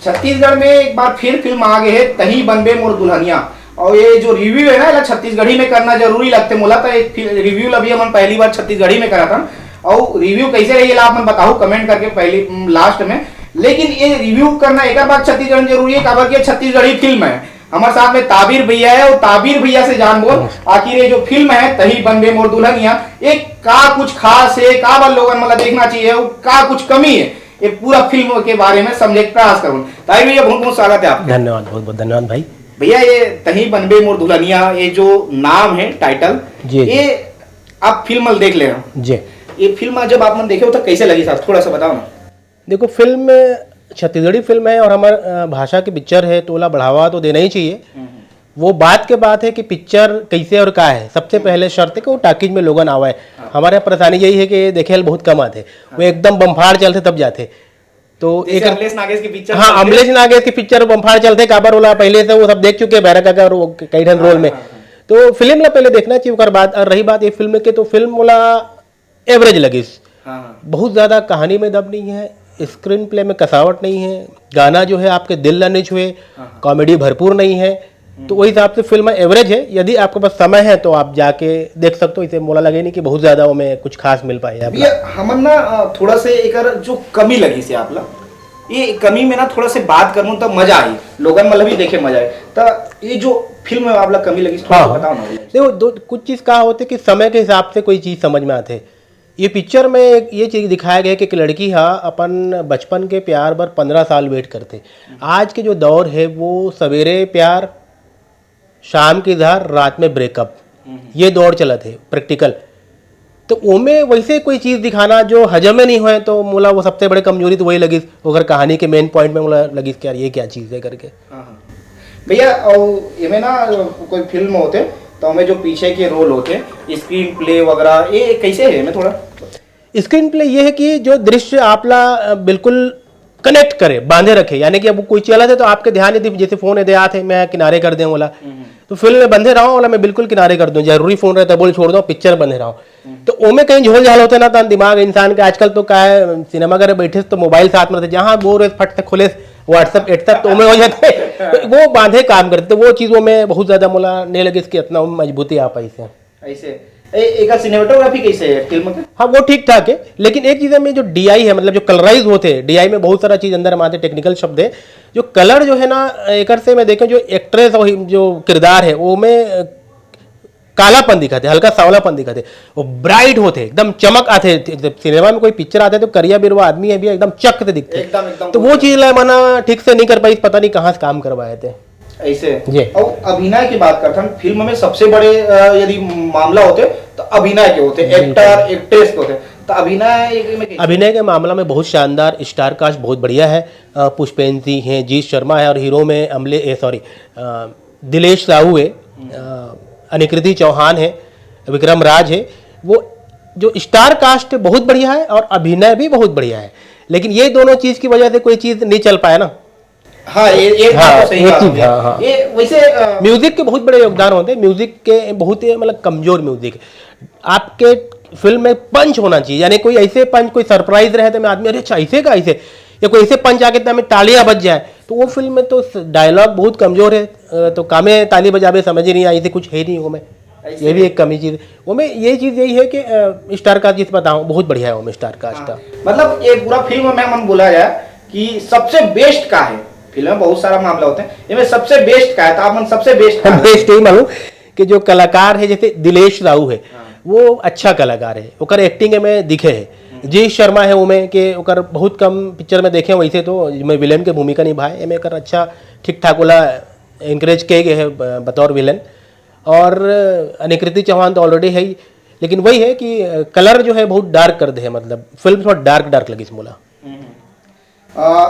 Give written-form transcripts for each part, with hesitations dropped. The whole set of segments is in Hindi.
छत्तीसगढ़ में एक बार फिर फिल्म आ गई है तही बनबे मोर दुल्हनिया। और ये जो रिव्यू है ना छत्तीसगढ़ी में करना जरूरी लगते मोला, तो एक रिव्यू अभी हम पहली बार छत्तीसगढ़ी में करा था। और रिव्यू कैसे रही है आप मैं बताऊँ कमेंट करके पहली लास्ट में। लेकिन ये रिव्यू करना एक बार छत्तीसगढ़ में जरूरी है, काबर की छत्तीसगढ़ी फिल्म है। हमारे साथ में ताबिर भैया है, और ताबिर भैया से जान बोल आखिर ये जो फिल्म है तही बनबे मोर दुल्हनिया एक का कुछ खास है, का बार लोगन मतलब देखना चाहिए, का कुछ कमी है, ये पूरा फिल्म के बारे में समझने का प्रयास करूँ। ताबिर भैया बहुत बहुत स्वागत है आपका। धन्यवाद, बहुत बहुत धन्यवाद भाई। भैया ये तही बनबे मोर दुल्हनिया ये जो नाम है टाइटल जी, ये आप फिल्म देख ले रहे जी। ये फिल्म जब आपने देखे हो तो कैसे लगी साहब, थोड़ा सा बताओ ना। देखो फिल्म छत्तीसगढ़ी फिल्म है और हमारे भाषा की पिक्चर है तो ओला बढ़ावा तो देना ही चाहिए। वो बात के बात है कि पिक्चर कैसे और का है। सबसे पहले शर्त है कि वो टाकीज में लोगन आवा है। हमारे यहाँ परेशानी यही है कि देखे बहुत कम आते, वो एकदम बम्फाड़ चलते तब जाते। तो एक अमलेश नागेश की पिक्चर, हाँ अमलेश नागेश की पिक्चर बम्फाड़ चलते काबर वाला पहले से वो सब देख चुके बैरा का कई ढंग रोल में। तो फिल्म ला पहले देखना चाहिए। और बात और रही बात ये फिल्म के, तो फिल्म वाला एवरेज लगी। बहुत ज्यादा कहानी में दम नहीं है, स्क्रीन प्ले में कसावट नहीं है, गाना जो है आपके दिल न छुए, कॉमेडी भरपूर नहीं है। तो वही हिसाब से फिल्म एवरेज है। यदि आपके पास समय है तो आप जाके देख सकते हो। इसे मोला लगे नहीं कि बहुत ज्यादा में कुछ खास मिल पाए। हम ना थोड़ा से एक जो कमी लगी से आप ये कमी में ना थोड़ा से बात करूं तो मजा आई, लोगन मतलब ही देखे मजा आए। तो ये जो फिल्म में आप कमी लगी थोड़ा बताओ ना। देखो कुछ चीज कहा होते कि समय के हिसाब से कोई चीज समझ में आते। ये पिक्चर में एक ये चीज दिखाया गया कि एक लड़की अपन बचपन के प्यार पर 15 साल वेट करते। आज के जो दौर है वो सवेरे प्यार, शाम की इजहार, रात में ब्रेकअप, ये दौर चला थे प्रैक्टिकल। तो ओमे वैसे कोई चीज दिखाना जो हजम में नहीं हुए तो मोला वो सबसे बड़े कमजोरी तो वही लगी। अगर कहानी के मेन पॉइंट में मोला लगी कि यार ये क्या चीज है करके। भैया और ये ना कोई फिल्म होते तो हमें जो पीछे के रोल होते स्क्रीन प्ले वगैरह ये कैसे है? मैं थोड़ा स्क्रीन प्ले ये है कि जो दृश्य आपला बिल्कुल कनेक्ट करे, बांधे रखे। यानी कि अब कोई चला थे तो आपके ध्यान यदि जैसे फोन यदि आते मैं किनारे कर दें बोला, तो फिल्म में बंधे रहा बोला मैं बिल्कुल किनारे कर दूं। जरूरी फोन रहता है बोल छोड़ दो, पिक्चर बंधे रहा। तो ओमे कहीं झोल झाल होते ना तो दिमाग इंसान के आजकल तो क्या है, सिनेमा घर बैठे तो मोबाइल साथ में रहते, जहाँ बोर फट से खोले व्हाट्सएप एट्सएप तो ओमे हो जाते तो वो बांधे काम करते। तो वो चीजों में बहुत ज्यादा मोला नहीं लगे इसकी इतना मजबूती आ पाई से। ऐसे एक सिनेमेटोग्राफी कैसे है फिल्म के? हाँ वो ठीक ठाक है, लेकिन एक चीज में जो डीआई है मतलब जो कलराइज होते हैं, डीआई में बहुत सारा चीज अंदर हम आते, टेक्निकल शब्द है। जो कलर जो है ना एक से मैं देखें जो एक्ट्रेस और जो किरदार है वो में कालापन दिखाते, हल्का सांवलापन दिखाते, वो ब्राइट होते एकदम चमक आते। सिनेमा में कोई पिक्चर आते तो करिया बिरवा आदमी है भी एकदम चक से दिखते एकदम। तो वो चीज माना ठीक से नहीं कर पाई, पता नहीं कहाँ से काम करवाए थे ऐसे। और अभिनय की बात करते हैं फिल्म में सबसे बड़े यदि मामला होते तो अभिनय के होते, एक्टर एक्ट्रेस के होते। तो अभिनय के मामला में बहुत शानदार स्टार कास्ट बहुत बढ़िया है। पुष्पेंद्र सिंह है, जीत शर्मा है, और हीरो में दिलेश राहू है, अनिकृति चौहान है, विक्रम राज है। वो जो स्टार कास्ट बहुत बढ़िया है और अभिनय भी बहुत बढ़िया है। लेकिन ये दोनों चीज की वजह से कोई चीज नहीं चल पाया ना। हाँ ये हाँ, सही बात है। हाँ। ये वैसे म्यूजिक के बहुत बड़े योगदान होते हैं। म्यूजिक के बहुत मतलब कमजोर म्यूजिक आपके फिल्म में पंच होना चाहिए। यानी कोई ऐसे पंच, कोई सरप्राइज रहे तो मैं आदमी अरे अच्छा ऐसे का ऐसे, या कोई ऐसे पंच आके में तालियां बज जाए। तो वो फिल्म में तो डायलॉग बहुत कमजोर है, तो कामे ताली बजावे समझ ही नहीं आई थी, कुछ है नहीं वो में। ये भी एक कमी चीज वो में। ये चीज यही है कि स्टार कास्ट जिस बताऊं बहुत बढ़िया है वो में स्टार कास्ट का। मतलब ये पूरा फिल्म में मन बोला जाए कि सबसे बेस्ट का है। फिल्म में बहुत सारा मामला होते हैं, इसमें सबसे बेस्ट का है तो आप सबसे बेस्ट यही मालूम कि जो कलाकार है जैसे दिलेश राहू है वो अच्छा कलाकार है, ओकर एक्टिंग में दिखे है। जीत शर्मा है उमें के ओकर बहुत कम पिक्चर में देखे, वैसे तो मैं विलेन के भूमिका निभाए एमें कर अच्छा ठीक ठाक वाला इंकरेज किए गए है बतौर विलेन। और अनिकृति चौहान तो ऑलरेडी है ही, लेकिन वही है कि कलर जो है बहुत डार्क कर दे है, मतलब फिल्म थोड़ा डार्क लगी मोला।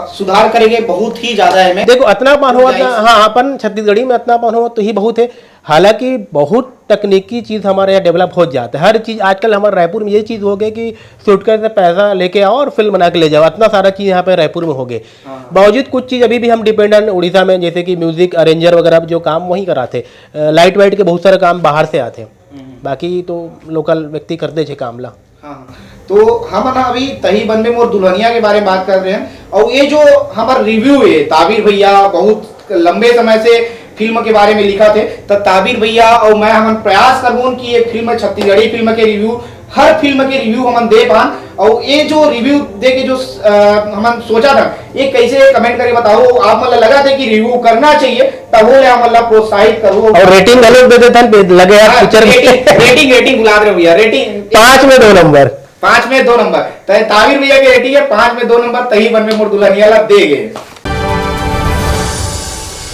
सुधार करेंगे बहुत ही ज्यादा है। देखो अतनापन हो, हाँ अपन छत्तीसगढ़ी में अतनापन हो तो ही बहुत है। हालांकि बहुत तकनीकी चीज हमारे यहाँ डेवलप हो जाता है। हर चीज आजकल हमारे रायपुर में ये चीज हो गई कि सूटकेस से पैसा लेके आओ और फिल्म बना के ले जाओ, इतना सारा चीज यहाँ पे रायपुर में हो गए। बावजूद कुछ चीज अभी भी हम डिपेंडेंट उड़ीसा में, जैसे कि म्यूजिक अरेंजर वगैरह जो काम वहीं कराते, लाइट वाइट के बहुत सारे काम बाहर से आते, बाकी तो लोकल व्यक्ति करते थे कामला। तो हम ना अभी तही बनबे मोर दुल्हनिया के बारे में बात कर रहे हैं और ये जो हमारा रिव्यू है ताबिर भैया बहुत लंबे समय से फिल्म के बारे में लिखा थे, तो ताबिर भैया और मैं हम प्रयास करबून कि ये फिल्म छत्तीसगढ़ी फिल्म के रिव्यू हर फिल्म के रिव्यू हम दे पान और ये जो रिव्यू दे के जो हम सोचा था ये कैसे कमेंट करके बताओ आप मतलब लगा थे कि रिव्यू करना चाहिए तब वो मतलब प्रोत्साहित करो और रेटिंग अलग दे देते हैं लगे यार पिक्चर रेटिंग बुला रहे हो भैया रेटिंग 5 में 2 नंबर 5 में 2 नंबर ताबिर भैया की रेटिंग है 5 में 2 नंबर तही बनबे मोर दुल्हनिया ला दे गए।